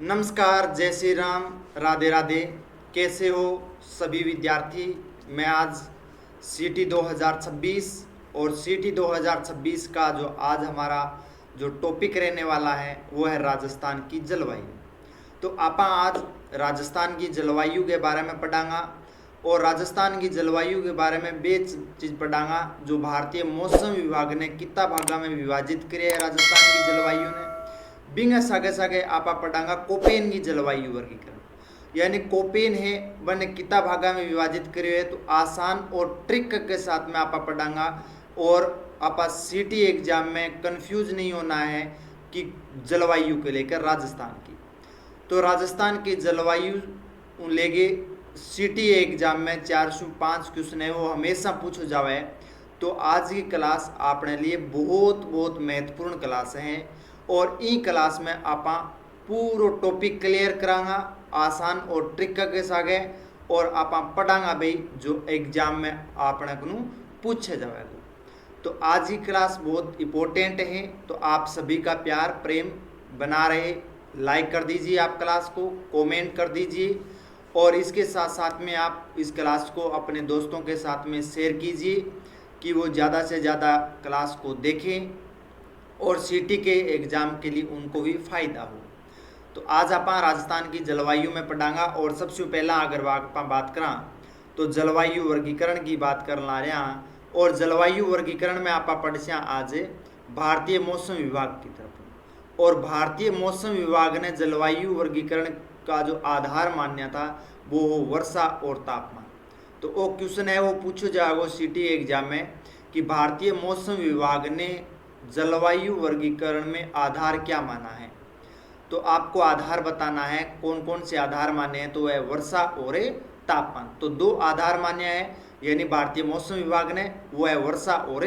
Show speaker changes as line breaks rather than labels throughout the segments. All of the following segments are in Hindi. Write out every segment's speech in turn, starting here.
नमस्कार, जय श्री राम, राधे राधे। कैसे हो सभी विद्यार्थी। मैं आज सीटी 2026 और सीटी 2026 का जो आज हमारा जो टॉपिक रहने वाला है वो है राजस्थान की जलवायु। तो आपा आज राजस्थान की जलवायु के बारे में पढ़ांगा और राजस्थान की जलवायु के बारे में बे चीज़ पढ़ांगा जो भारतीय मौसम विभाग ने कितना भागा में विभाजित किया है राजस्थान की जलवायु ने। बिंग सागे सागे आपा पढ़ांगा कोपेन की जलवायु वर्गीकरण, यानी कोपेन है वन कितना भागा में विभाजित करे है। तो आसान और ट्रिक के साथ में आपा पढ़ांगा और आपा सीटी एग्जाम में कंफ्यूज नहीं होना है कि जलवायु को लेकर राजस्थान की। तो राजस्थान की जलवायु लेके सीटी एग्जाम में 405 क्वेश्चन है वो हमेशा पूछो जावे। तो आज की क्लास आपने लिए बहुत महत्वपूर्ण क्लास है और ई क्लास में आपा पूरा टॉपिक क्लियर करांगा आसान और ट्रिक के सागे और आपा पढ़ांगा भाई जो एग्जाम में आपने को पूछे जाएगा। तो आज की क्लास बहुत इम्पोर्टेंट है, तो आप सभी का प्यार प्रेम बना रहे। लाइक कर दीजिए, आप क्लास को कमेंट कर दीजिए और इसके साथ साथ में आप इस क्लास को अपने दोस्तों के साथ में शेयर कीजिए कि वो ज़्यादा से ज़्यादा क्लास को देखें और सीटी के एग्ज़ाम के लिए उनको भी फ़ायदा हो। तो आज आप राजस्थान की जलवायु में पढ़ांगा और सबसे पहला अगर आप बात करा तो जलवायु वर्गीकरण की बात कर ला रहे और जलवायु वर्गीकरण में आप पढ़ से आज भारतीय मौसम विभाग की तरफ। और भारतीय मौसम विभाग ने जलवायु वर्गीकरण का जो आधार मान्या था वो हो वर्षा और तापमान। तो वो क्वेश्चन है वो पूछो जाएगा सीटी एग्जाम में कि भारतीय मौसम विभाग ने जलवायु वर्गीकरण में आधार क्या माना है। तो आपको आधार बताना है कौन कौन से आधार माने हैं। तो वह वर्षा और तापमान। तो दो आधार मान्य है यानी भारतीय मौसम विभाग ने, वो है वर्षा और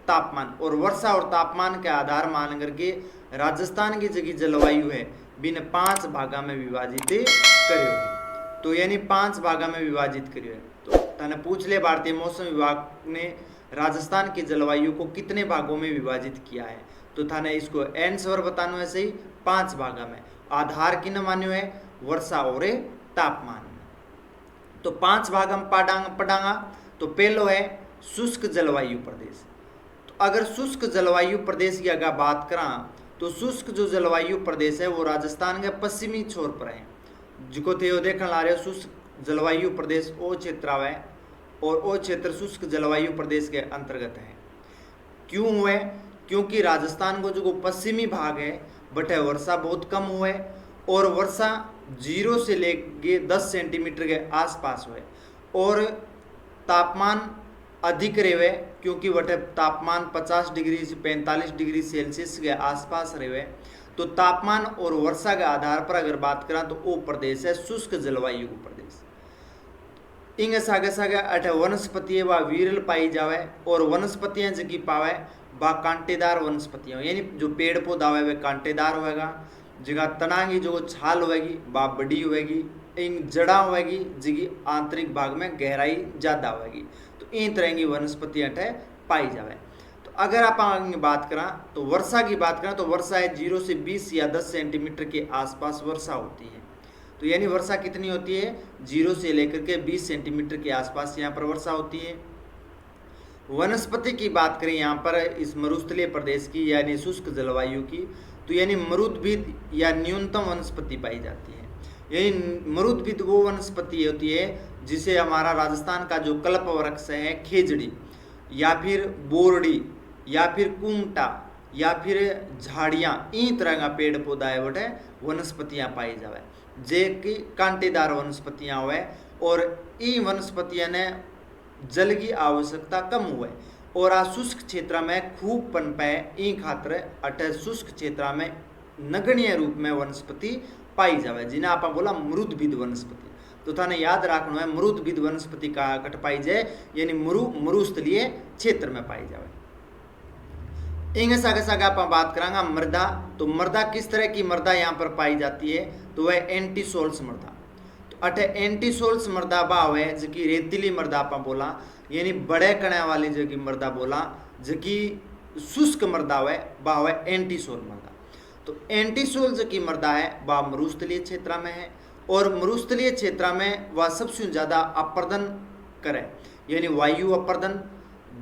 तापमान। और वर्षा और तापमान के आधार मान करके राजस्थान की जगह जलवायु है बिन 5 भागा में विभाजित करियो। तो यानी 5 भागा में विभाजित करियो। तो तने पूछ ले भारतीय मौसम विभाग ने राजस्थान की जलवायु को कितने भागों में विभाजित किया है। तो थाने इसको आंसर बताना है सही 5 भागा में। आधार किन मान्यो है वर्षा और तापमान। तो 5 भाग हम पढ़ांगा। तो पहलो है शुष्क जलवायु प्रदेश। तो अगर शुष्क जलवायु प्रदेश की अगर बात करा तो शुष्क जो जलवायु प्रदेश है वो राजस्थान के पश्चिमी छोर पर है। जिको थे देखने ला रहे शुष्क जलवायु प्रदेश वो क्षेत्र है और वो क्षेत्र शुष्क जलवायु प्रदेश के अंतर्गत है। क्यों हुए? क्योंकि राजस्थान को जो पश्चिमी भाग है बटे वर्षा बहुत कम हुए और वर्षा 0 से लेके 10 सेंटीमीटर के आसपास हुए और तापमान अधिक रहे क्योंकि वटे तापमान 50 डिग्री से 45 डिग्री सेल्सियस के आसपास रहे। तो तापमान और वर्षा के आधार पर अगर बात करें तो वो प्रदेश है शुष्क जलवायु प्रदेश। इंग सागे सागे अठ वनस्पति व विरल पाई जावे और वनस्पतियाँ जगी पावे बा कांटेदार वनस्पतियाँ यानी जो पेड़ पौधा हुए वे कांटेदार होएगा। जगह तना की जो छाल होएगी बा बड़ी होएगी। इन जड़ा होएगी जिगी आंतरिक भाग में गहराई ज़्यादा होएगी। तो इन तरह की वनस्पतियाँ पाई जावे। तो अगर आप आगे बात करें तो वर्षा की बात करें तो वर्षा है 0 से 20 या 10 सेंटीमीटर के आसपास वर्षा होती है। तो यानी वर्षा कितनी होती है 0 से लेकर के 20 सेंटीमीटर के आसपास यहाँ पर वर्षा होती है। वनस्पति की बात करें यहाँ पर इस मरुस्थलीय प्रदेश की यानी शुष्क जलवायु की तो यानी मरुद्भिद या न्यूनतम वनस्पति पाई जाती है। यानी मरुद्भिद वो वनस्पति होती है जिसे हमारा राजस्थान का जो कल्प वृक्ष है खेजड़ी या फिर बोरड़ी या फिर कुमटा या फिर झाड़ियाँ इन तरह का पेड़ पौधा है बटे वनस्पतियाँ पाई जावे जे कि कांटेदार वनस्पतियाँ हुए और इन वनस्पतियाँ ने जल की आवश्यकता कम हुए और आ शुष्क क्षेत्र में खूब पनपे ई खातर अटे शुष्क क्षेत्र में नगण्य रूप में वनस्पति पाई जावे जिन्हें आप बोला मरुद्भिद वनस्पति। तो थाने याद रखना है मरुद्भिद वनस्पति का कट पाई जाए यानी मरुस्थलीय क्षेत्र में पाई जावे। इंगे सागे सागे आप बात करांगा मृदा। तो मृदा किस तरह की मृदा यहाँ पर पाई जाती है तो वह एंटीसोल्स मृदा। तो अटे एंटीसोल्स मृदा भाव है जबकि रेतीली मृदा आप बोला यानी बड़े कणे वाली जगह मृदा बोला जबकि शुष्क मृदा है भाव है एंटीसोल मृदा। तो एंटीसोल जो की मृदा है वह मरुस्थलीय क्षेत्र में है, और मरुस्थलीय क्षेत्र में वह सबसे ज़्यादा अपर्दन करे, यानी वायु अपर्दन,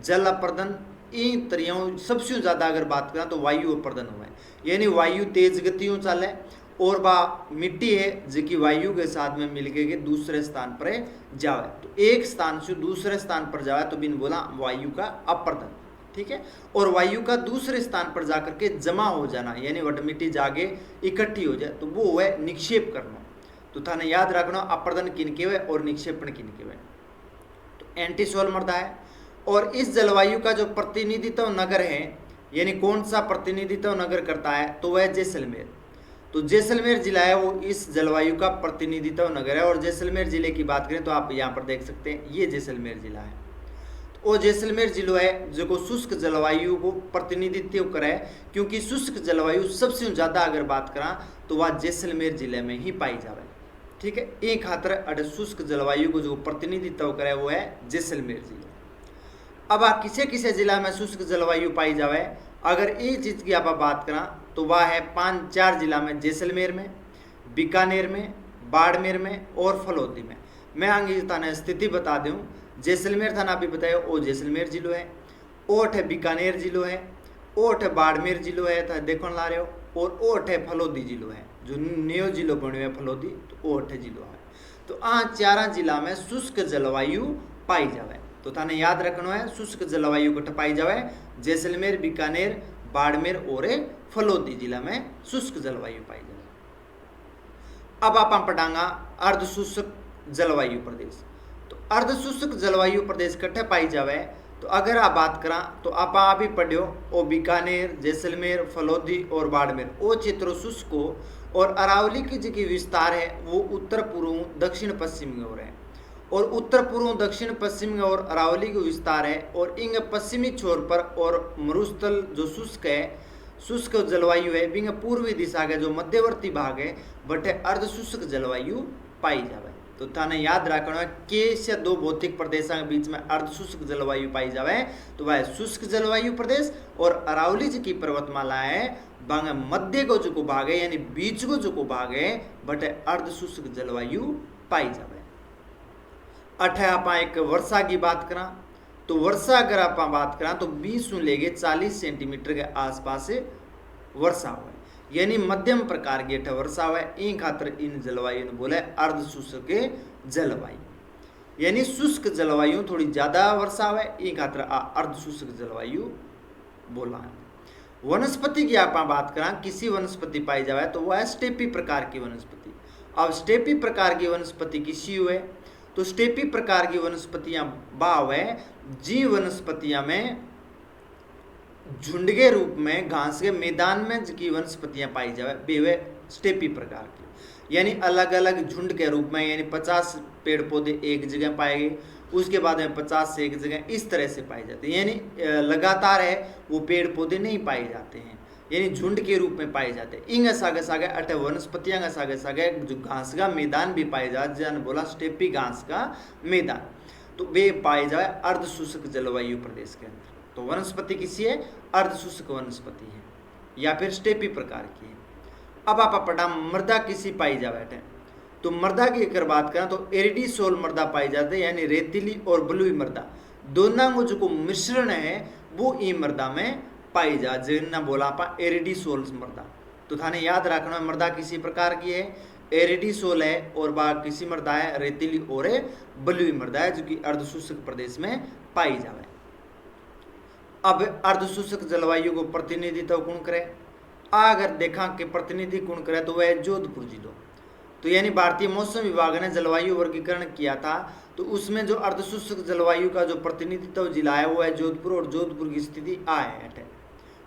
जल अपर्दन, इन तरियों सबसे ज़्यादा अगर बात करें तो वायु अपर्दन हुआ है, यानी वायु तेज गतियों चले, और वह मिट्टी है जो कि वायु के साथ में मिलके के दूसरे स्थान पर जावे, तो एक स्थान से दूसरे स्थान पर जावे तो बिन बोला वायु का अपर्दन, ठीक है। और वायु का दूसरे स्थान पर जाकर के जमा हो जाना, यानी वट मिट्टी जाके इकट्ठी हो जाए, तो वो है निक्षेप करना। तो थाने याद रखना अपर्दन किनके हुए और निक्षेपण किनके हुए। तो एंटीसोल मृदा है, और इस जलवायु का जो प्रतिनिधित्व नगर है, यानी कौन सा प्रतिनिधित्व नगर करता है, तो वह जैसलमेर। तो जैसलमेर जिला है वो इस जलवायु का प्रतिनिधित्व नगर है। और जैसलमेर जिले की बात करें तो आप यहाँ पर देख सकते हैं, ये जैसलमेर जिला है। वो जैसलमेर जिलो है जो को शुष्क जलवायु को प्रतिनिधित्व करे, क्योंकि शुष्क जलवायु सबसे ज़्यादा अगर बात करा तो वह जैसलमेर जिले में ही पाई जावे, ठीक है। एक खातर अगर शुष्क जलवायु को जो प्रतिनिधित्व करे वो है जैसलमेर जिला। अब किसे किसे जिला में शुष्क जलवायु पाई जावे, अगर ये चीज़ की आप बात करा तो वह है 5-4 जिला में, जैसलमेर में, बीकानेर में, बाड़मेर में और फलोदी में। मैं आगे थाने स्थिति बता दूँ, जैसलमेर थाना अभी बताया वो जैसलमेर जिलो है, ओठ है बीकानेर जिलो है, ओठ है बाड़मेर जिलो है, तो देखो ला रहे हो, और ओठ है फलोदी जिलो है, जो नयो जिलो बनो है फलोदी, तो ओठ जिलो है। तो 4 जिला में शुष्क जलवायु पाई जावे। तो थाने याद रखना है शुष्क जलवायु को पाई जावे जैसलमेर, बीकानेर, बाड़मेर और फलोदी जिला में शुष्क जलवायु पाई जावे। अब आप पढ़ांगा अर्ध शुष्क जलवायु प्रदेश। तो अर्ध शुष्क जलवायु प्रदेश कट्ठे पाई जावे, तो अगर आप बात करा तो आप अभी पढ़ो ओ बीकानेर, जैसलमेर, फलोदी और बाड़मेर वो क्षेत्र शुष्क हो, और अरावली की जो विस्तार है वो उत्तर पूर्व दक्षिण पश्चिम की ओर है, और उत्तर पूर्व दक्षिण पश्चिम की ओर अरावली का विस्तार है, और इंग पश्चिमी छोर पर और मरुस्थल जो शुष्क है, शुष्क जलवायु है, बिंग पूर्वी दिशा का जो मध्यवर्ती भाग है बटे अर्ध शुष्क जलवायु पाई जावे। तो थाने याद रखना के से 2 भौतिक प्रदेशों के बीच में अर्ध शुष्क जलवायु पाई जावे, तो वह शुष्क जलवायु प्रदेश, और अरावली जी की पर्वतमाला है बांग मध्य को जो भाग है, यानी बीच को जो भाग है बटे अर्ध शुष्क जलवायु पाई जावे। अठे आप एक वर्षा की बात करा, तो वर्षा अगर आप बात करा तो 20 से लेके 40 सेंटीमीटर के आसपास वर्षा हुआ, यानी मध्यम प्रकार की वर्षा हुआ। इन खातर इन जलवायु ने बोले अर्ध शुष्क जलवायु, यानी शुष्क जलवायु थोड़ी ज़्यादा वर्षा हुआ, इन खातर अर्ध शुष्क जलवायु बोला। वनस्पति की आप बात करा, किसी वनस्पति पाई जाए तो वह स्टेपी प्रकार की वनस्पति। अब स्टेपी प्रकार की वनस्पति किसी हुए, तो स्टेपी प्रकार की वनस्पतियां बाव है जी वनस्पतियां में झुंड के रूप में घास के मैदान में की वनस्पतियां पाई जावे वे स्टेपी प्रकार की, यानी अलग अलग झुंड के रूप में, यानी 50 पेड़ पौधे एक जगह पाए गए, उसके बाद में 50 से एक जगह इस तरह से पाए जाते हैं, यानी लगातार है वो पेड़ पौधे नहीं पाए जाते हैं, यानी झुंड के रूप में पाए जाते हैं। इंग सागे सागे अटे वनस्पतियां सागे सागे जो घास का मैदान भी पाए जाते, जन बोला स्टेपी घास का मैदान, तो वे पाए जाए अर्ध शुष्क जलवायु प्रदेश के अंदर। तो वनस्पति किसी है, अर्ध शुष्क वनस्पति है या फिर स्टेपी प्रकार की है। अब आप पढ़ा मृदा किसी पाई जाए, तो मृदा की अगर बात करें तो एरिडीसोल मृदा पाई जाती है, यानी रेतीली और बलुई मृदा दोनों को जो मिश्रण है वो ई मृदा में पाई जा, जिन्ना बोला आप एरिडीसोल मृदा। तो थाने याद रखना मृदा किसी प्रकार की है, एरिडीसोल है, और बा किसी मृदा है रेतीली और बलुई मृदा है जो कि अर्ध शुष्क प्रदेश में पाई जावे। अब अर्ध शुष्क जलवायु को प्रतिनिधित्व कौन करे, अगर देखा कि प्रतिनिधि कौन करे तो वह जोधपुर जिलो। तो यानी भारतीय मौसम विभाग ने जलवायु वर्गीकरण किया था, तो उसमें जो अर्ध शुष्क जलवायु का जो प्रतिनिधित्व जिला है वो है जोधपुर, और जोधपुर की स्थिति आ है,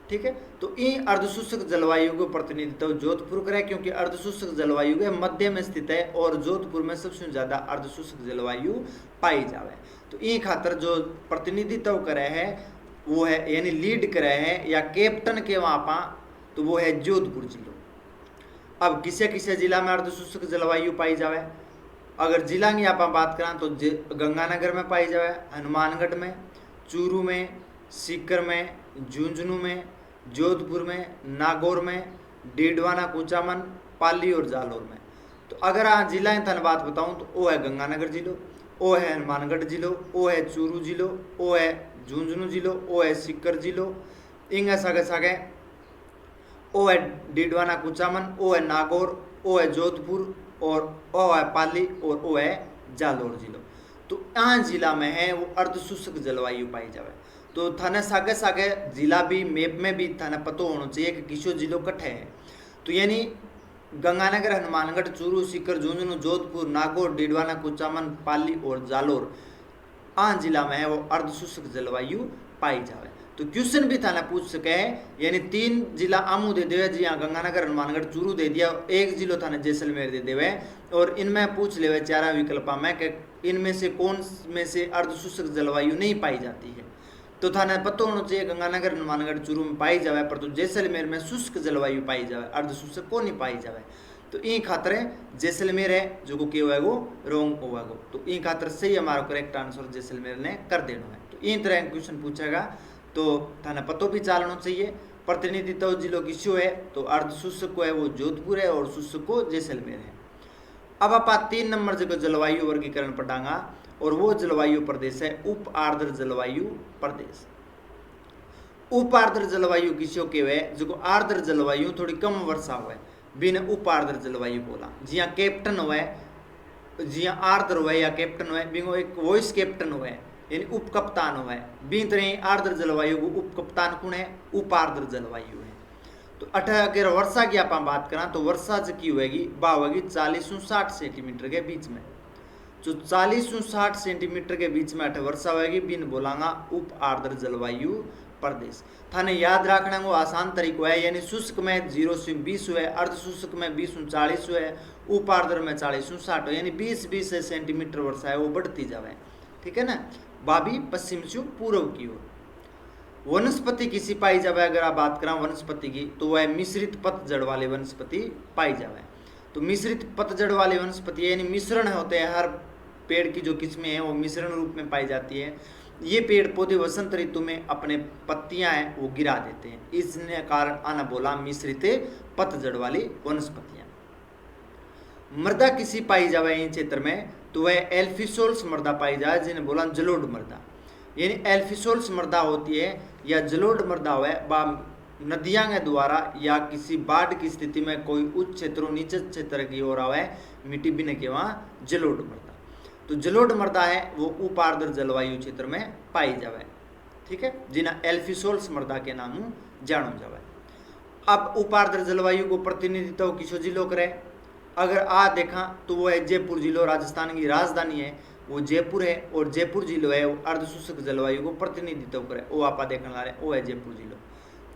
ठीक है। तो इन अर्ध शुष्क जलवायु को प्रतिनिधित्व जोधपुर करे, क्योंकि अर्ध शुष्क जलवायु के मध्य में स्थित है, और जोधपुर में सबसे ज्यादा अर्ध शुष्क जलवायु पाई जावे। तो इन खातर जो प्रतिनिधित्व करे है वो है, यानी लीड करे है या कैप्टन के वहाँ पा, तो वो है जोधपुर जिलो। अब किसे किसे जिला में अर्ध शुष्क जलवायु पाई जावे, अगर जिला की आप बात करें तो गंगानगर में पाई जावे, हनुमानगढ़ में, चूरू में, सीकर में, झुंझुनू में, जोधपुर में, नागौर में, डीडवाना, कुचामन, पाली और जालोर में। तो अगर आ जिला थाने बात बताऊं तो वो है गंगानगर जिलो, वो है हनुमानगढ़ जिलो, वो है चूरू जिलो, वो है झुंझुनू जिलो, वो है सीकर जिलो, इंगे सगे सगे वो है डीडवाना, कुचामन, वो है नागौर, वो है जोधपुर और वो है पाली और वो है जालोर जिलो। तो यहाँ जिला में है वो अर्धशुष्क जलवायु पाई जावे। तो थाने सागे सागे जिला भी मैप में भी थाने पता होना चाहिए कि किसो जिलो कट्ठे है। तो यानी गंगानगर, हनुमानगढ़, चूरू, सीकर, झुंझुनू, जोधपुर, नागौर, डीडवाना, कुचामन, पाली और जालोर आ जिला में है वो अर्धशुष्क जलवायु पाई जावे। तो क्वेश्चन भी थाने पूछ सके है, यानी 3 जिला आमू दे देवे जी, यहाँ गंगानगर, हनुमानगढ़, चूरू दे दिया, 1 जिलो थाने जैसलमेर दे देवे और इनमें पूछ लेवे 4 विकल्पा में कि इनमें से कौन में से अर्धशुष्क जलवायु नहीं पाई जाती है। तो थाने पता होना चाहिए गंगानगर, हनुमानगढ़, चूरू में पाई जावे, पर तो जैसलमेर में शुष्क जलवायु पाई जावे, अर्धशुष्क को नहीं पाई जावे। तो ई खातर जैसलमेर है जो को क्या होगा रोंग होगा। तो ई खातर सही हमारा करेक्ट आंसर जैसलमेर ने कर देना है। तो इन तरह क्वेश्चन पूछेगा तो थाने पतो भी चालना चाहिए। प्रतिनिधित्व जिलो किसो है तो अर्धशुष्क को है वो जोधपुर है और शुष्क को जैसलमेर है। अब आप 3 नंबर जगह जलवायु वर्गीकरण पढ़ांगा और वो जलवायु प्रदेश है उप आर्द्र जलवायु प्रदेश। उप आर्द्र जलवायु किसो के वे जो आर्द्र जलवायु थोड़ी कम वर्षा हुए बिन उप आर्द्र जलवायु बोला। जिया कैप्टन हुए, जिया आर्द्र हुए या कैप्टन हुए बिंगो एक वॉइस कैप्टन हुए यानी उप कप्तान हुए। बी तरह आर्द्र जलवायु को उप कप्तान कौन है, उप आर्द्र जलवायु है। तो अगर वर्षा की आप बात करें तो वर्षा की होगी वह होगी 40 से 60 सेंटीमीटर के बीच में। जो 40 से 60 सेंटीमीटर के बीच में वर्षा होगी बिन बोलांगा उप आर्द्र जलवायु प्रदेश। थाने याद रखने को आसान तरीका है, यानी शुष्क में 0 से 20 हुए, अर्धशुष्क में 20 से 40 हुए, उप आर्द्र में 40 से 60 हुए, यानी 20-20 सेंटीमीटर वर्षा है वो बढ़ती जाए। ठीक है ना। बाबी पश्चिम से पूर्व की ओर। वनस्पति किसी पाई जावे अगर आप बात करें वनस्पति की तो वह मिश्रित पतझड़ वाली वनस्पति पाई जावे। तो मिश्रित पतझड़ वाली वनस्पति यानी मिश्रण होते हैं, हर पेड़ की जो किस्में हैं वो मिश्रण रूप में पाई जाती है। ये पेड़ पौधे वसंत ऋतु में अपने पत्तियां हैं वो गिरा देते हैं, इसने कारण आना बोला मिश्रित पतझड़ वाली वनस्पतियां। मृदा किसी पाई जावे इन क्षेत्र में तो वह एल्फिसोल्स मृदा पाई जाए जिन्हें बोला जलोढ़ मृदा। यानी एल्फिसोल्स मृदा होती है या जलोढ़ मृदा हुआ नदियां के द्वारा या किसी बाढ़ की स्थिति में कोई उच्च क्षेत्रों नीचे क्षेत्र की ओर आवे मिट्टी बिने के वहाँ जलोढ़ मृदा। तो जलोढ़ मृदा है वो उप आर्द्र जलवायु क्षेत्र में पाई जावे। ठीक है, जिन्हें एल्फिसोल्स मृदा के नाम जानो जावे। अब उप आर्द्र जलवायु को प्रतिनिधित्व किसो जिलो करे अगर आ देखा तो वो है जयपुर जिलो, राजस्थान की राजधानी है वो जयपुर है और जयपुर जिलो है वो अर्धशुष्क जलवायु को प्रतिनिधित्व करे। वो आप देखने ला रहे वो है जयपुर जिलो।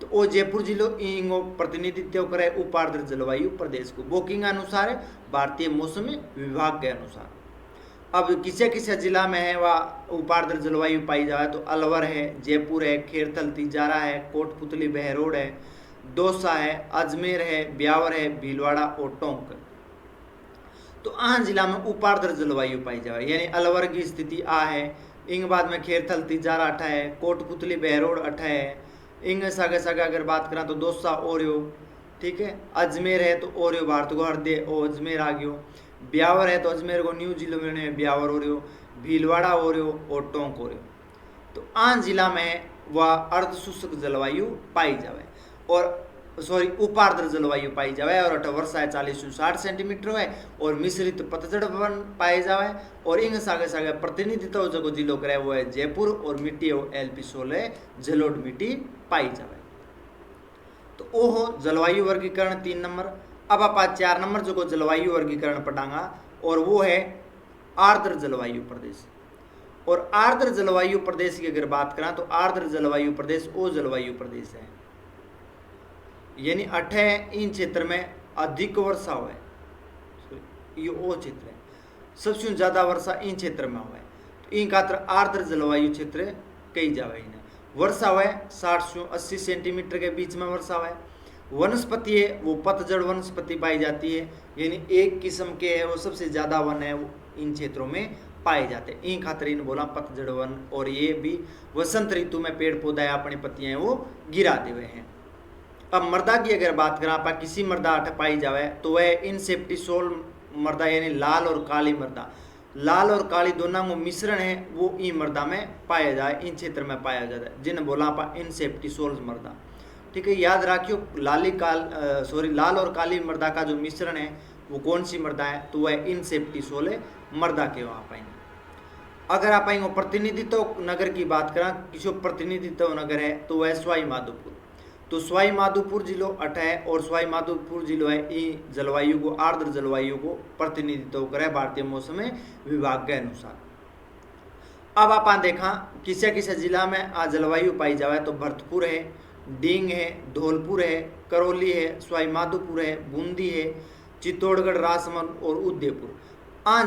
तो वो जयपुर जिलो इंगो प्रतिनिधित्व करे उप आर्द्र जलवायु प्रदेश को बुकिंग अनुसार है भारतीय मौसम विभाग के अनुसार। अब किसे किसे जिला में है वह उप आर्द्र जलवायु पाई जाए तो अलवर है, जयपुर है, खेरथल तिजारा है, कोटपुतली बहरोड है, दौसा है, अजमेर है, ब्यावर है, भीलवाड़ा और टोंक। तो आ जिला में उप आर्द्र जलवायु पाई जाए यानी अलवर की स्थिति आ है। इंग बाद में खेरथल तिजारा अठा है, कोटपुतली बहरोड अठा है, इंग सागे सागे अगर बात करें तो दौसा ओरियो। ठीक है, अजमेर है तो ओरियो भारत को हृदय ओ अजमेर आ गयो, ब्यावर है तो अजमेर को न्यू जिलो में ब्यावर हो रही हो, भीलवाड़ा हो रही हो और टोंक हो रही हो। तो आन जिला में वह अर्धशुष्क जलवायु पाई जावे और उप आर्द्र जलवायु पाई जावे और वर्षा है 40 से 60 सेंटीमीटर है और मिश्रित पतझड़ वन पाए जावे। और इंग सागे सागे प्रतिनिधित्व जो जिलो करे वो है जयपुर और मिट्टी एल्फिसोल है जलोढ़ मिट्टी पाई जावे। तो वो हो जलवायु वर्गीकरण 3 नंबर। अब आप 4 नंबर जो जलवायु वर्गीकरण पढ़ांगा और वो है आर्द्र जलवायु प्रदेश। और आर्द्र जलवायु प्रदेश की अगर बात करें तो आर्द्र जलवायु प्रदेश वो जलवायु प्रदेश है यानी 8 इन क्षेत्र में अधिक वर्षा हुआ है, ये वो क्षेत्र है सबसे ज्यादा वर्षा इन क्षेत्र में हुआ है। तो इन खातर आर्द्र जलवायु क्षेत्र कही जावे। इन्हें वर्षा हुआ है 60 से 80 सेंटीमीटर के बीच में वर्षा हुआ है। वनस्पति है वो पतझड़ वनस्पति पाई जाती है यानी एक किस्म के है वो सबसे ज़्यादा वन है वो इन क्षेत्रों में पाए जाते हैं। इन खातर इन बोला पतझड़ वन। और ये भी वसंत ऋतु में पेड़ पौधा अपनी पत्तियां वो गिरा देवे हैं। अब मृदा की अगर बात करें आप किसी मृदा अठ पाई जावे तो वह इनसेप्टिसोल मृदा यानी लाल और काली मृदा, लाल और काली दोनों को मिश्रण है वो इन मृदा में पाया जाए, इन क्षेत्र में पाया जाता है जिन्हें बोला आप इनसेप्टिसोल मृदा। ठीक है, याद रखियो लाल और काली मृदा का जो मिश्रण है वो कौन सी मृदा है, तो वह इनसेप्टिसोल मृदा के वहाँ पाएंगे। अगर आप आएंगे प्रतिनिधित्व नगर की बात करें, किसी प्रतिनिधित्व नगर है तो वह सवाई माधोपुर। तो सवाई माधोपुर जिलो अठ है और सवाई माधोपुर जिलो है ई जलवायु को आर्द्र जलवायु को प्रतिनिधित्व करे भारतीय मौसम विभाग के अनुसार। अब आप देखा किसे किसे जिला में आ जलवायु पाई जाए तो भरतपुर है, डींग है, धौलपुर है, करौली है, सवाई माधोपुर है, बूंदी है, चित्तौड़गढ़, राजसमंद और उदयपुर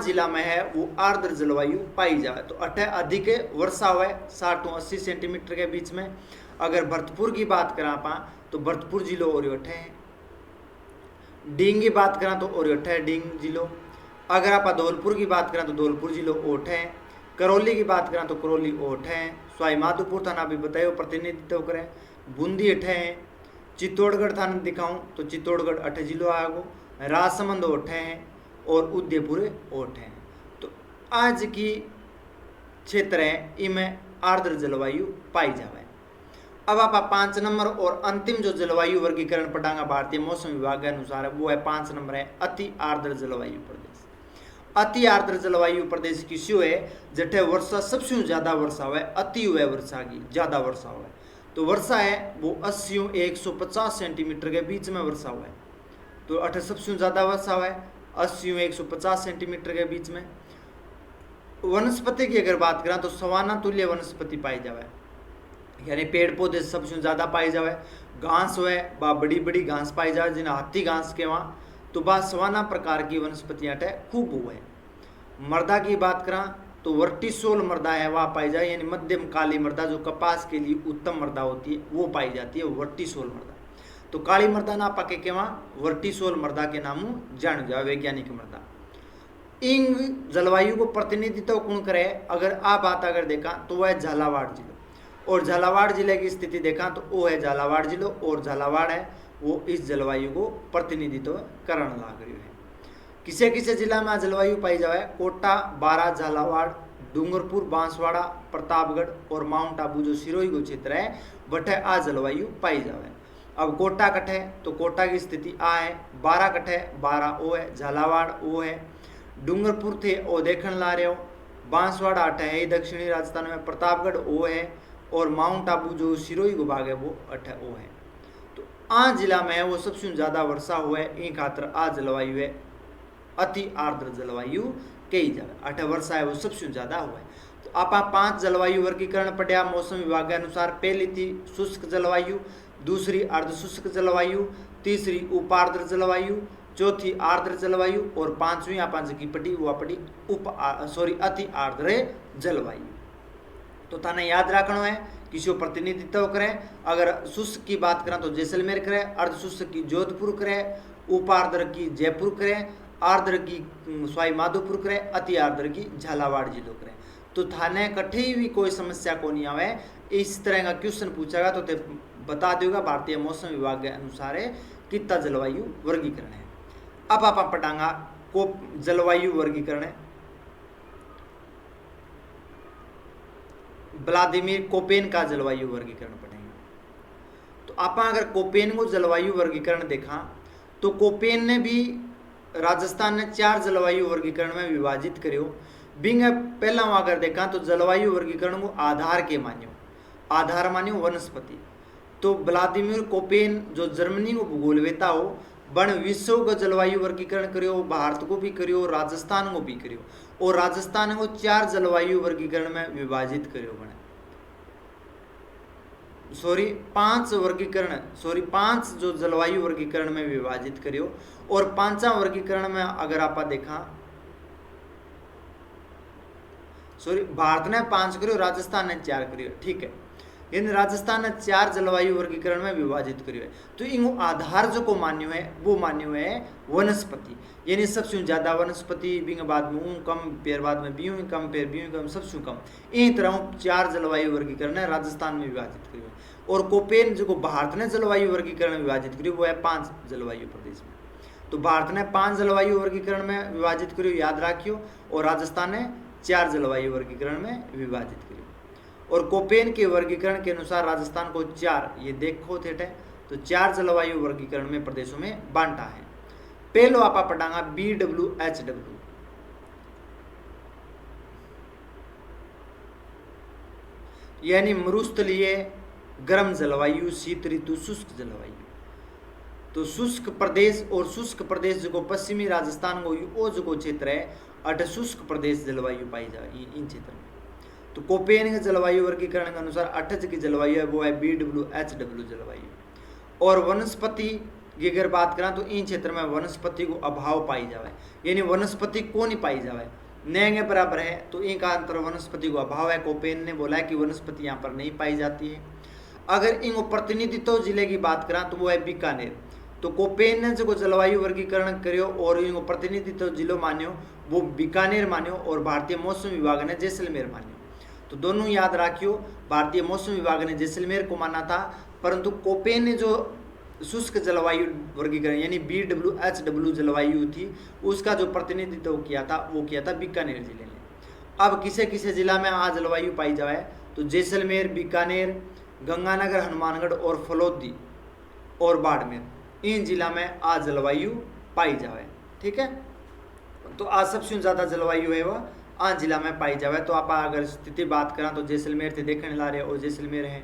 जिला में है वो आर्द्र जलवायु पाई जाए। तो अठ अधिक वर्षा हुए 60 to 80 सेंटीमीटर के बीच में। अगर भरतपुर की बात करें आप तो भरतपुर जिलो और अठ है, डींग की बात करें तो और अठ है डींग जिलो। अगर आप धौलपुर की बात करें तो धौलपुर जिलो ओठ है, करौली की बात करें तो करौली ओठ है, सवाई माधोपुर थाना भी बताओ प्रतिनिधित्व करें, बूंदी अठ है, चित्तौड़गढ़ थाना दिखाऊं तो चित्तौड़गढ़ अठ जिलो आगो, राजसमंद ओठ है और उदयपुर ओठ है। तो आज की क्षेत्र है इनमें आर्द्र जलवायु पाई जाए। अब आप 5 नंबर और अंतिम जो जलवायु वर्गीकरण पढ़ांगा भारतीय मौसम विभाग के अनुसार वो है 5 नंबर है अति आर्द्र जलवायु प्रदेश। अति आर्द्र जलवायु प्रदेश किसी है जठे वर्षा सबसे ज्यादा वर्षा हुआ, अति हुआ वर्षा की ज्यादा वर्षा हुआ, तो वर्षा है वो 80 150 सेंटीमीटर के बीच में वर्षा हुआ है। तो अठ सबसे ज्यादा वर्षा हुआ है 80 150 सेंटीमीटर के बीच में। वनस्पति की अगर बात करें तो सवाना तुल्य वनस्पति पाई जाए, यानी पेड़ पौधे सबसे ज़्यादा पाई जाए। घास हुए बा बड़ी बड़ी घास पाई जाए जिन्हें हाथी घास के वहाँ, तो बा सवाना प्रकार की वनस्पतियाँ खूब हुए। मृदा की बात करें तो वर्टिसोल मृदा है वह पाई जाए, यानी मध्यम काली मृदा जो कपास के लिए उत्तम मृदा होती है वो पाई जाती है वर्टिसोल मृदा। तो काली मृदा ना पाके के वहाँ वर्टिसोल मृदा के नाम जान जाए वैज्ञानिक मृदा। इन जलवायु को प्रतिनिधित्व कौन करे, अगर आप बात अगर देखा तो वह झालावाड़ जिलो, और झालावाड़ जिले की स्थिति देखा तो वो है झालावाड़ जिलो, और झालावाड़ है वो इस जलवायु को प्रतिनिधित्व करण लाग रही है। किसे किसे जिला में जलवायु पाई जाए, कोटा, बारा, झालावाड़, डूंगरपुर, बांसवाड़ा, प्रतापगढ़ और माउंट आबू जो सिरोही को क्षेत्र है वह आ जलवायु पाई जाए। अब कोटा कट है तो कोटा की स्थिति आ है, बारा कट है, बारा ओ है, झालावाड़ ओ है, डूंगरपुर थे ओ देखने ला रहे हो, बांसवाड़ा अठ है दक्षिणी राजस्थान में, प्रतापगढ़ ओ है और माउंट आबू जो सिरोही को भाग है वो अठ ओ है। तो आ जिला में वो सबसे ज़्यादा वर्षा हुआ है, इन खातर आ जलवायु है अति आर्द्र जलवायु कही जाए। अठ वर्षा है वो सबसे ज़्यादा हुआ है। तो आप 5 जलवायु वर्गीकरण पढ़िया मौसम विभाग के अनुसार। पहली थी शुष्क जलवायु, दूसरी अर्ध शुष्क जलवायु, तीसरी उपार्द्र जलवायु, चौथी आर्द्र जलवायु और 5वीं आप की पढ़ी वो पढ़ी अति आर्द्र जलवायु। तो थाने याद रखना है किसी प्रतिनिधित्व करें। अगर शुष्क की बात करें तो जैसलमेर करें, अर्ध शुष्क की जोधपुर करें, उपार्द्र की जयपुर करें, आर्द्र की सवाई माधोपुर करें, अति आर्द्र की झालावाड़ जिलो करें। तो थाने कठी भी कोई समस्या को नहीं आवे। इस तरह का क्वेश्चन पूछेगा तो बता देगा भारतीय मौसम विभाग के अनुसार कितना जलवायु वर्गीकरण है। अब आप पढ़ांगा को जलवायु वर्गीकरण है व्लादिमीर कोपेन का जलवायु वर्गीकरण पढ़ेंगे। तो आप अगर कोपेन को जलवायु वर्गीकरण देखा तो कोपेन ने भी राजस्थान ने 4 जलवायु वर्गीकरण में विभाजित करो। बिंग पहला अगर देखा तो जलवायु वर्गीकरण को आधार के मान्यो, आधार मान्यो वनस्पति। तो व्लादिमीर कोपेन जो जर्मनी को भूगोलवेता हो बन विश्व का जलवायु वर्गीकरण करो, भारत को भी करो, राजस्थान को भी करो, और राजस्थान को 4 जलवायु वर्गीकरण में विभाजित करो बने 5 जो जलवायु वर्गीकरण में विभाजित करो। और 5वां वर्गीकरण में अगर आप देखा भारत ने 5 करो, राजस्थान ने 4 करो, ठीक है। इन राजस्थान ने 4 जलवायु वर्गीकरण में विभाजित करियो है। तो इन आधार जो को मान्यो है वो मान्यो है वनस्पति, यानी सबसे ज्यादा वनस्पति बिंग बाद में कम, पेड़ बाद में बीऊ कम, पेड़ बीऊ कम, सबसे कम। इन तरह 4 जलवायु वर्गीकरण है राजस्थान में विभाजित करियो है। और कोपेन जो भारत ने जलवायु वर्गीकरण विभाजित करी वो है 5 जलवायु प्रदेश में। तो भारत ने 5 जलवायु वर्गीकरण में विभाजित करी, याद रखियो, और राजस्थान ने 4 जलवायु वर्गीकरण में विभाजित करी। और कोपेन के वर्गीकरण के अनुसार राजस्थान को 4, ये देखो थे, तो 4 जलवायु वर्गीकरण में प्रदेशों में बांटा है। पहलो आपा पढ़ांगा BWHW, यानी मरुस्थलीय गर्म जलवायु, शीत ऋतु, शुष्क जलवायु। तो शुष्क प्रदेश और शुष्क प्रदेश जो पश्चिमी राजस्थान को वो जो क्षेत्र है अट शुष्क प्रदेश जलवायु पाई जाए इन क्षेत्र में। तो कोपेन के जलवायु वर्गीकरण के अनुसार 8 की जलवायु है वो है BWHW जलवायु। और वनस्पति की अगर बात करें तो इन क्षेत्र में वनस्पति को अभाव पाई जाए, यानी वनस्पति को नहीं पाई जाए, नेंगे बराबर है, तो इनका अंतर वनस्पति को अभाव है। कोपेन ने बोला है कि वनस्पति यहाँ पर नहीं पाई जाती है। अगर इन प्रतिनिधित्व जिले की बात करें तो वो है बीकानेर। तो कोपेन ने जो जलवायु वर्गीकरण करो और इन प्रतिनिधित्व जिलों मान्यो वो बीकानेर मान्यो और भारतीय मौसम विभाग ने जैसलमेर मान्यो। तो दोनों याद रखियो, भारतीय मौसम विभाग ने जैसलमेर को माना था, परंतु कोपेन ने जो शुष्क जलवायु वर्गीकरण यानी BWHW जलवायु थी उसका जो प्रतिनिधित्व किया था वो किया था बीकानेर जिले ने। अब किसे किसे जिला में आज जलवायु पाई जाए तो जैसलमेर, बीकानेर, गंगानगर, हनुमानगढ़ और फलोदी और बाड़मेर, इन जिला में आज जलवायु पाई जाए। ठीक है, तो आज सबसे ज़्यादा जलवायु है वह आज जिला में पाई जाए। तो आप अगर स्थिति बात करें तो जैसलमेर से देखने ला रहे, ओ जैसलमेर है,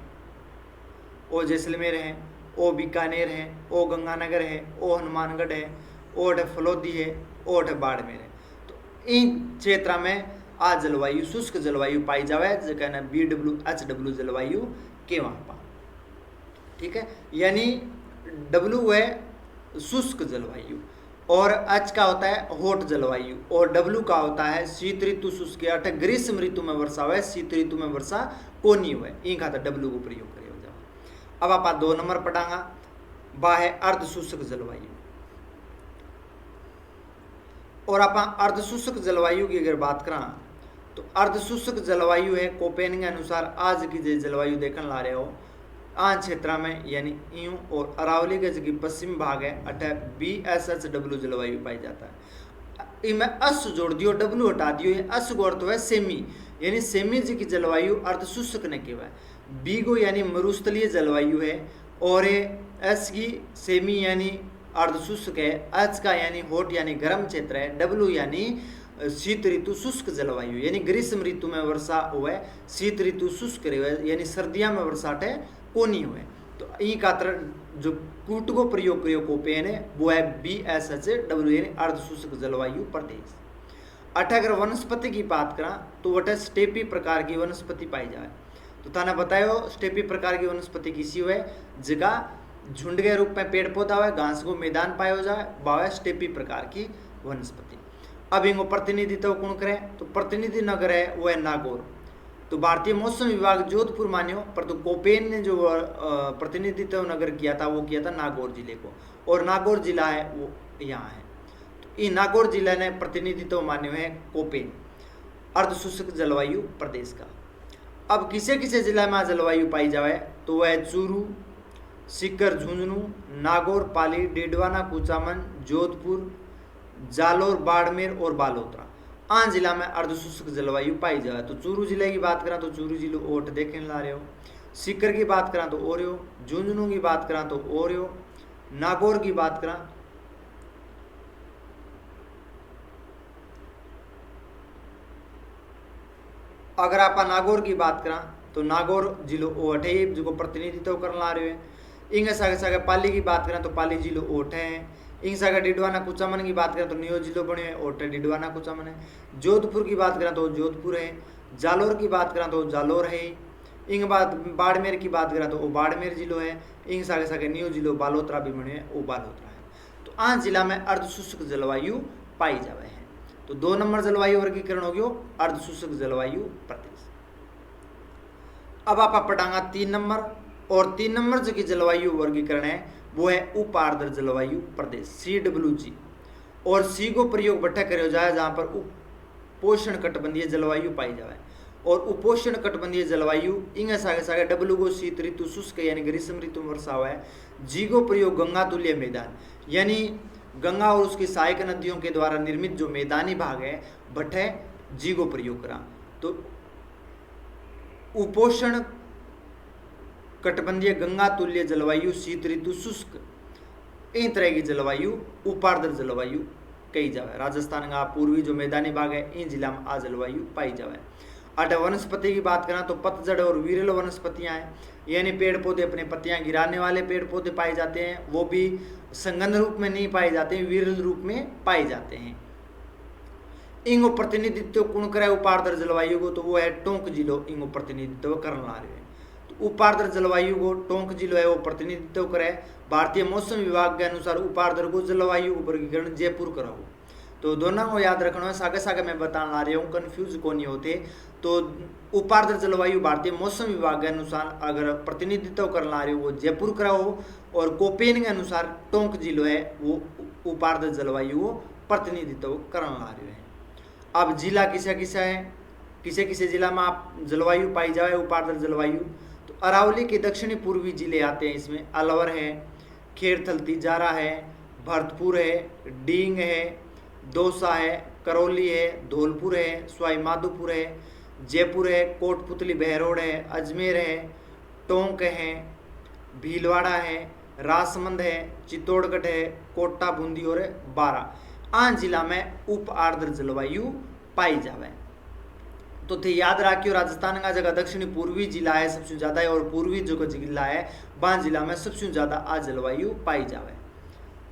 ओ जैसलमेर है, ओ बीकानेर है, ओ गंगानगर है, ओ हनुमानगढ़ है, ओ फलोदी है, ओ बाड़मेर है। तो इन क्षेत्र में आज जलवायु शुष्क जलवायु पाई जाए जो कहना BWHW जलवायु के वहाँ पर। ठीक है, यानी W है शुष्क जलवायु और H का होता है हॉट जलवायु और W का होता है शीत ऋतु शुष्क, अर्थात ग्रीष्म ऋतु में वर्षा हुआ, शीत ऋतु में वर्षा को नहीं हुआ, इन खाता W को प्रयोग करे। अब आप 2 नंबर पढ़ांगा, वह है अर्ध शुष्क जलवायु। और आप अर्ध शुष्क जलवायु की अगर बात करें तो अर्ध शुष्क जलवायु है कोपेन के अनुसार आज की जो जलवायु देखने ला रहे हो आन क्षेत्र में, यानी यूं और अरावली के जो पश्चिमी भाग है अटै BSHW जलवायु पाई जाता है। इनमें अस जोड़ दियो, W हटा दियो, ये अस को अर्थ है सेमी, यानी सेमी जी की जलवायु अर्ध शुष्क ने केवल। बी को यानी मरुस्थलीय जलवायु है और एस की सेमी यानी अर्ध शुष्क है, एच का यानी हॉट यानी गर्म क्षेत्र है, W यानी शीत ऋतु शुष्क जलवायु यानी ग्रीष्म ऋतु में वर्षा हुआ है, शीत ऋतु शुष्क यानी सर्दियों में वर्षा है को नहीं हुए। तो ई का जो कूट को प्रयोग करियो कोपेन है वो है BSHW यानी अर्ध शुष्क जलवायु प्रदेश। अगर वनस्पति की बात करा तो वह स्टेपी प्रकार की वनस्पति पाई जाए। तो थाने बतायो स्टेपी प्रकार की वनस्पति किसी हुए जगह झुंड के रूप में पेड़ पौधा हुआ, घास को मैदान पाया जाए, वह स्टेपी प्रकार की वनस्पति। अब इनको प्रतिनिधित्व कौन करे तो प्रतिनिधि नगर है वो है नागौर। तो भारतीय मौसम विभाग जोधपुर मान्यो, पर तो कोपेन ने जो प्रतिनिधित्व नगर किया था वो किया था नागौर जिले को, और नागौर जिला है वो यहाँ है। तो ये नागौर जिला ने प्रतिनिधित्व मान्यो है कोपेन अर्ध शुष्क जलवायु प्रदेश का। अब किसे किसे जिला में जलवायु पाई जाए तो वह है चूरू, सीकर, झुंझुनू, नागौर, पाली, डेडवाना, कुचामन, जोधपुर, जालोर, बाड़मेर और बालोतरा आन जिला में अर्ध शुष्क जलवायु पाई जाए। तो चूरू जिले की बात करें तो चूरू जिले ओट देखने ला रहे हो, सीकर की बात करें तो ओरियो, झुंझुनू की बात करें तो ओरियो, नागौर की बात करें अगर आप नागौर की बात करें तो नागौर जिलो ओट है जो प्रतिनिधित्व करने ला रहे हैं। इंग सागे पाली की बात करें तो पाली जिलो ओट है। इंग सागे डिडवाना कुचामन की बात करें तो नियो जिलो बने है ओट डिडवाना कुचामन है। जोधपुर की बात करें तो जोधपुर है। जालोर की बात करें तो जालोर है। इंग बात बाड़मेर की बात करें तो वो बाड़मेर जिलो है। इंग सागे सागे नियो जिलो बालोतरा भी बने है वो बालोतरा है। तो आज जिला में अर्ध शुष्क जलवायु पाई जावे है। तो 2 नंबर जलवायु वर्गीकरण हो गयो अर्ध शुष्क जलवायु प्रदेश। अब आप पढ़ांगा 3 नंबर, और 3 नंबर जो की जलवायु वर्गीकरण है वो है उप आर्द्र जलवायु प्रदेश CWG। और सी को प्रयोग बट्ठा करो जाए जहाँ पर उपोष्ण कटिबंधीय जलवायु पाई जाए। और उपोष्ण कटिबंधीय जलवायु इंगे सागे सागे डब्लू को शीत ऋतु शुष्क यानी ग्रीष्म ऋतु में वर्षा हुआ है। जी को प्रयोग गंगा तुल्य मैदान यानी गंगा और उसकी सहायक नदियों के द्वारा निर्मित जो मैदानी भाग है बठे जी को प्रयोग करा। तो उपोष्ण कटिबंधीय गंगा तुल्य जलवायु शीत ऋतु शुष्क इन तरह की जलवायु उपार्द्र जलवायु कही जावे। राजस्थान का पूर्वी जो मैदानी भाग है इन जिला में आ जलवायु पाई जावे। अट वनस्पति की बात करें तो पतझड़ और विरल वनस्पतियां हैं, यानी पेड़ पौधे अपने पत्तियां गिराने वाले पेड़ पौधे पाए जाते हैं, वो भी संगंध रूप में नहीं पाए जाते हैं, विरल रूप में पाए जाते हैं। इंगो प्रतिनिधित्व कौन करे उपार्द्र जलवायु को, तो वो है टोंक जिलो इंगो प्रतिनिधित्व करने ला रहे हैं। तो उपार्द्र जलवायु को टोंक जिलो है वो प्रतिनिधित्व करे। भारतीय मौसम विभाग के अनुसार उपार्द्र को जलवायु वर्गीकरण जयपुर कराओ। तो दोनों को याद रखना है, सागे सागे मैं बताने ला रहा हूँ, कन्फ्यूज को नहीं होते। तो उपार्द्र जलवायु भारतीय मौसम विभाग के अनुसार अगर प्रतिनिधित्व करने ला रहे हो वो जयपुर कराओ, और कोपेन के अनुसार टोंक जिलो है वो उपार्द्र जलवायु को प्रतिनिधित्व करने ला रहे हैं। अब जिला किसे किसे है, किसे किसे जिला में आप जलवायु पाई जाए उपार्द्र जलवायु, तो अरावली के दक्षिणी पूर्वी जिले आते हैं इसमें। अलवर है, खेरथल तिजारा है, भरतपुर है, डींग है, दौसा है, करौली है, धौलपुर है, सवाई माधोपुर है, जयपुर है, कोटपुतली बहरोड है, अजमेर है, टोंक है, भीलवाड़ा है, राजसमंद है, चित्तौड़गढ़ है, कोटा बूंदी और बारा आन जिला में उप आर्द्र जलवायु पाई जावे। तो थे याद रखियो राजस्थान का जगह दक्षिणी पूर्वी जिला है सबसे ज्यादा है, और पूर्वी जो जिला है वहाँ जिला में सबसे ज्यादा आ जलवायु पाई जावे।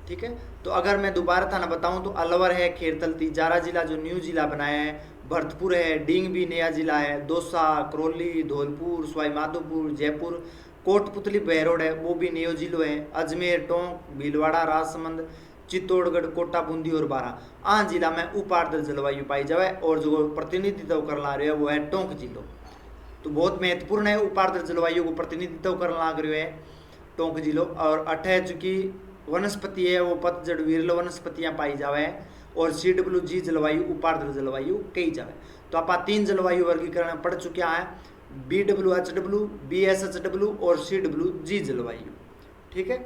ठीक है, तो अगर मैं दोबारा थाना बताऊं तो अलवर है, खेरथल तिजारा जिला जो न्यू जिला बनाया है, भरतपुर है, डींग भी नया जिला है, दौसा, करौली, धौलपुर, सवाई माधोपुर, जयपुर, कोटपुतली बहरोड है वो भी नयो जिलो है, अजमेर, टोंक, भीलवाड़ा, राजसमंद, चित्तौड़गढ़, कोटा बूंदी और बारा आन जिला में उपार्द्र जलवायु पाई जाए। और जो प्रतिनिधित्व कर ला रहे हैं वो है टोंक जिलो। तो बहुत महत्वपूर्ण है, उपार्द्र जलवायु को प्रतिनिधित्व कर ला रहे है टोंक जिलो। और अठे चूंकि वनस्पति है वो पतझड़ विरल वनस्पतियां पाई जावे, और CWG जलवायु उपार्द्र जलवायु कही जावे। तो आप 3 जलवायु वर्गीकरण पढ़ चुके हैं, BWHW, BSHW और CWG जलवायु। ठीक है,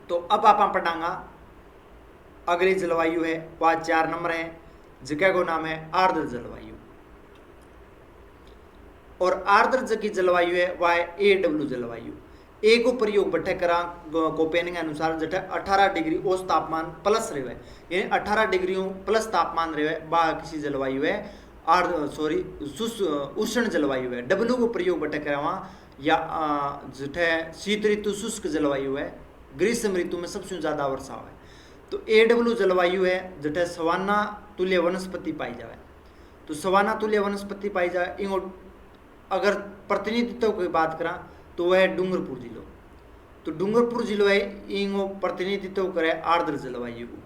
तो अब आप पढ़ांगा अगली जलवायु है वह 4 नंबर है, जगह को नाम है आर्द्र जलवायु। और आर्द्र की जलवायु है वह है AW जलवायु। ए को प्रयोग बठे करा कोपेन के अनुसार जठे 18 डिग्री औसत तापमान प्लस रहे, यानी 18 डिग्री प्लस तापमान रहे वह किसी जलवायु है उष्ण जलवायु है। डब्ल्यू को प्रयोग बठे करा वहाँ या जठे शीत ऋतु शुष्क जलवायु है, ग्रीष्म ऋतु में सबसे ज्यादा वर्षा है। तो AW जलवायु है जठे सवाना तुल्य वनस्पति पाई जाए। तो सवाना तुल्य वनस्पति पाई जाए, इंगो अगर प्रतिनिधित्व की बात करा तो वह है डूंगरपुर जिलो। तो डूंगरपुर जिलो है इंगो प्रतिनिधित्व करे आर्द्र जलवायु को।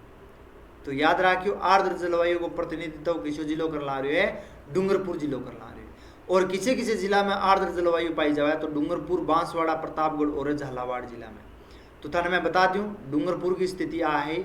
तो याद रखियो आर्द्र जलवायु को प्रतिनिधित्व किसी जिलो कर ला रहे है, डूंगरपुर जिलो कर ला रहे। और किसी किसी जिला में आर्द्र जलवायु पाई जाए तो डूंगरपुर, बांसवाड़ा, प्रतापगढ़ और झालावाड़ जिला में। तो थाने मैं बता दूं डूंगरपुर की स्थिति आ है,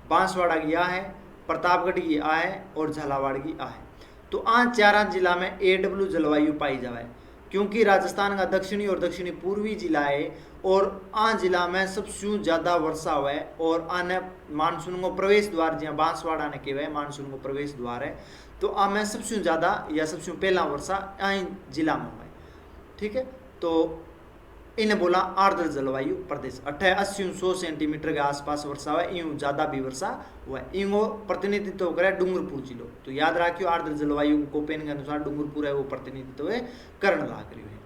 बांसवाड़ा की आ है, प्रतापगढ़ की आ है और झालावाड़ की आ है। तो आन 4 जिला में AW जलवायु पाई जाए, क्योंकि राजस्थान का दक्षिणी और दक्षिणी पूर्वी जिला है और आन जिला में सबसे ज़्यादा वर्षा हुआ है। और आने मानसून को प्रवेश द्वार जहाँ बांसवाड़ा ने कहवा मानसून को प्रवेश द्वार है, तो आमें सबसे ज़्यादा या सबसे पहला वर्षा आन जिला में हुआ है। ठीक है, तो इन्हें बोला आर्द्र जलवायु प्रदेश। 80-100 सेंटीमीटर के आसपास वर्षा हुआ, यूँ ज़्यादा भी वर्षा हुआ है। इनको प्रतिनिधित्व करे डूंगरपुर जिलो। तो याद रखियो आर्द्र जलवायु कोपेन के अनुसार डूंगरपुर है वो प्रतिनिधित्व करण लाग रही है।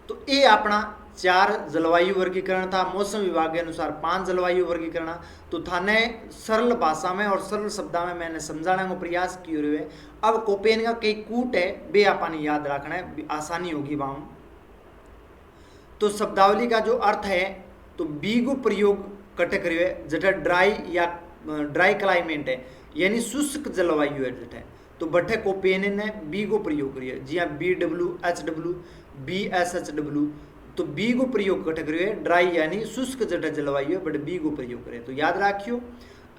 तो ये अपना 4 जलवायु वर्गीकरण था। मौसम विभाग के अनुसार 5 जलवायु वर्गीकरण। तो थाने सरल भाषा में और सरल शब्दा में मैंने समझाने का प्रयास किए हुए। अब कोपेन का कई कूट है वे आपने याद रखना है, आसानी होगी वहाँ। तो शब्दावली का जो अर्थ है तो बी को प्रयोग कटे करिए जटा ड्राई या ड्राई क्लाइमेट है, यानी शुष्क जलवायु है जटा। तो बठे कोपेन ने बी को प्रयोग करिए, जी हाँ BWHW, BSHW। तो बी को प्रयोग कटे करिए ड्राई यानी शुष्क जटा जलवायु है, बट बी को प्रयोग करिए। तो याद रखियो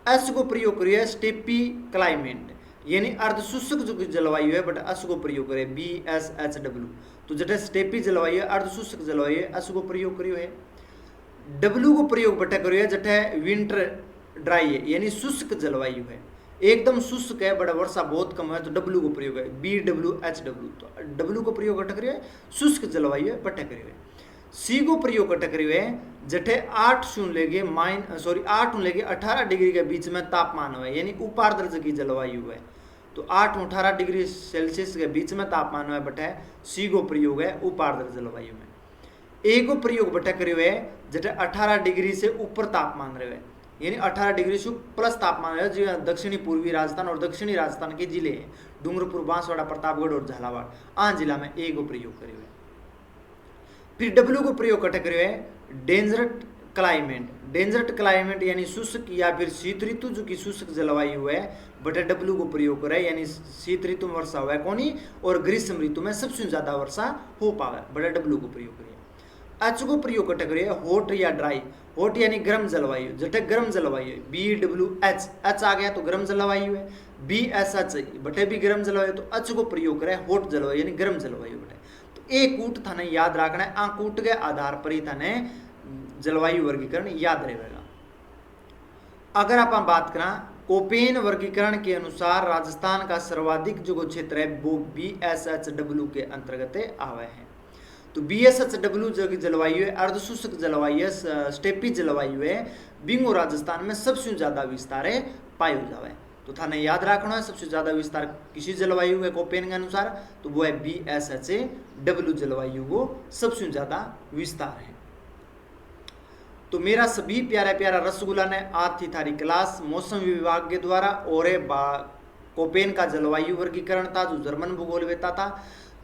एस को प्रयोग करिए स्टेपी क्लाइमेट, यानी अर्धशुष्क जो जलवायु है बट अस को प्रयोग करे BSHW। तो जटे स्टेपी जलवायु है अर्धशुष्क जलवायु है अस को प्रयोग करियो है। W को प्रयोग बटे करियो है जटे विंटर ड्राई है यानी शुष्क जलवायु है, एकदम शुष्क है बड़ा वर्षा बहुत कम है तो W को प्रयोग है BWHW। तो W को प्रयोग बटे करियो है शुष्क जलवायु है बटे करियो है। C को प्रयोग बटे करियो है जटे 8 लेके 18 डिग्री के बीच में तापमान है यानी उपार्द्र की जलवायु है। तो 8 और 18 डिग्री सेल्सियस के बीच में तापमान है बटे C को प्रयोग है उपार्द्र जलवायु में। A को प्रयोग बटे करियो है जटे 18 डिग्री से ऊपर तापमान रहे यानी 18 डिग्री से प्लस तापमान है जो दक्षिणी पूर्वी राजस्थान और दक्षिणी राजस्थान के जिले हैं डूंगरपुर, बांसवाड़ा, प्रतापगढ़ और झालावाड़ आ जिला में A को प्रयोग करियो है। फिर W को प्रयोग कटे करियो है डेंजरट क्लाइमेट। डेंजरट क्लाइमेट यानी शुष्क या फिर शीत ऋतु जो कि शुष्क जलवायु है बटे W को प्रयोग करे यानी शीत ऋतु में वर्षा हुआ कोनी और ग्रीष्म ऋतु में सबसे ज्यादा वर्षा हो पावे बटे W को प्रयोग करिए। H को प्रयोग कटे करिए हॉट या ड्राई। हॉट यानी गर्म जलवायु जटे गर्म जलवायु BWH, H आ गया तो गर्म जलवायु है। BSH बटे भी गर्म जलवायु तो H को प्रयोग करे हॉट जलवायु यानी गर्म जलवायु बटे। तो एक कूट थाने याद रखना है, आ कूट के आधार पर ही थाने जलवायु वर्गीकरण याद रहेगा। अगर आप बात करें कोपेन वर्गीकरण के अनुसार राजस्थान का सर्वाधिक जो क्षेत्र है वो BSHW के अंतर्गत आवे है। तो BSHW जो की जलवायु है अर्धशुष्क जलवायु है, स्टेपी जलवायु है, बिंगो राजस्थान में सबसे ज्यादा विस्तार है पायो जावे। तो थाने याद रखना है सबसे ज्यादा विस्तार किसी जलवायु है कोपेन के अनुसार तो वो है BSHW जलवायु को सबसे ज्यादा विस्तार है। तो मेरा सभी प्यारा प्यारा रसगुल्ला ने आज थी थारी क्लास मौसम विभाग के द्वारा और कोपेन का जलवायु वर्गीकरण था जो जर्मन भूगोल वेता था।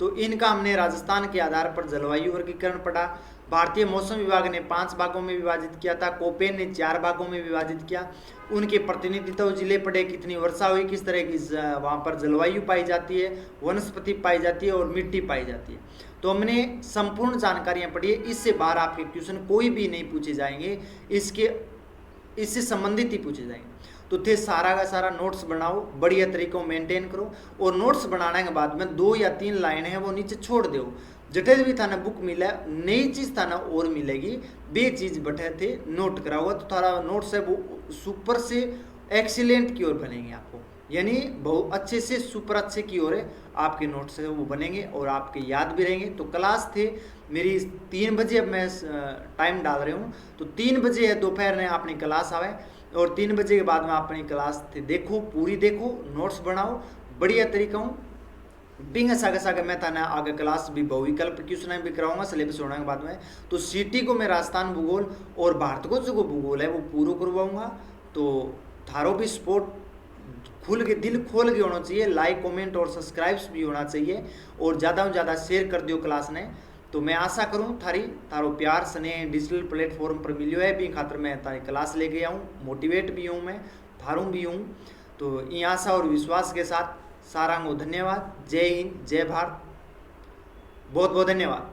तो इनका हमने राजस्थान के आधार पर जलवायु वर्गीकरण पढ़ा। भारतीय मौसम विभाग ने 5 भागों में विभाजित किया था, कोपेन ने 4 भागों में विभाजित किया। उनके प्रतिनिधित्व जिले पढ़े, कितनी वर्षा हुई, किस तरह की वहाँ पर जलवायु पाई जाती है, वनस्पति पाई जाती है और मिट्टी पाई जाती है। तो हमने संपूर्ण जानकारियाँ पढ़ी है। इससे बाहर आपके क्वेश्चन कोई भी नहीं पूछे जाएंगे, इससे संबंधित ही पूछे जाएंगे। तो थे सारा का सारा नोट्स बनाओ, बढ़िया तरीकों मेंटेन करो और नोट्स बनाने के बाद में 2 या 3 लाइन है वो नीचे छोड़ दो। जटे भी थाना बुक मिला नई चीज थाना और मिलेगी बे चीज बटे थे नोट करा हुआ तो थारा नोट्स है वो सुपर से एक्सीलेंट की ओर बनेंगे आपको, यानी बहुत अच्छे से सुपर अच्छे की ओर आपके नोट्स है वो बनेंगे और आपके याद भी रहेंगे। तो क्लास थे मेरी 3 बजे, अब मैं टाइम डाल रही हूँ तो 3 बजे है दोपहर में अपनी क्लास आवे और 3 बजे के बाद में अपनी क्लास थे देखो, पूरी देखो, नोट्स बनाओ बढ़िया तरीका हूँ बिंग सागे मैं थाना आगे क्लास भी बहुविकल्प क्वेश्चन भी कराऊंगा सिलेबस होने के बाद में। तो सिटी को मैं राजस्थान भूगोल और भारत को जो भूगोल है वो पूरा करवाऊंगा। तो थारो भी सपोर्ट खुल के दिल खोल के होना चाहिए, लाइक कमेंट और सब्सक्राइब्स भी होना चाहिए और ज़्यादा से ज़्यादा शेयर कर दियो क्लास ने। तो मैं आशा करूँ थारो प्यार सने डिजिटल प्लेटफॉर्म पर मिलियो है भी खातर मैं तारी क्लास लेके आऊँ, मोटिवेट भी हूँ, मैं थारूँ भी हूँ। तो ये आशा और विश्वास के साथ सारांगो धन्यवाद। जय हिंद, जय भारत, बहुत बहुत धन्यवाद।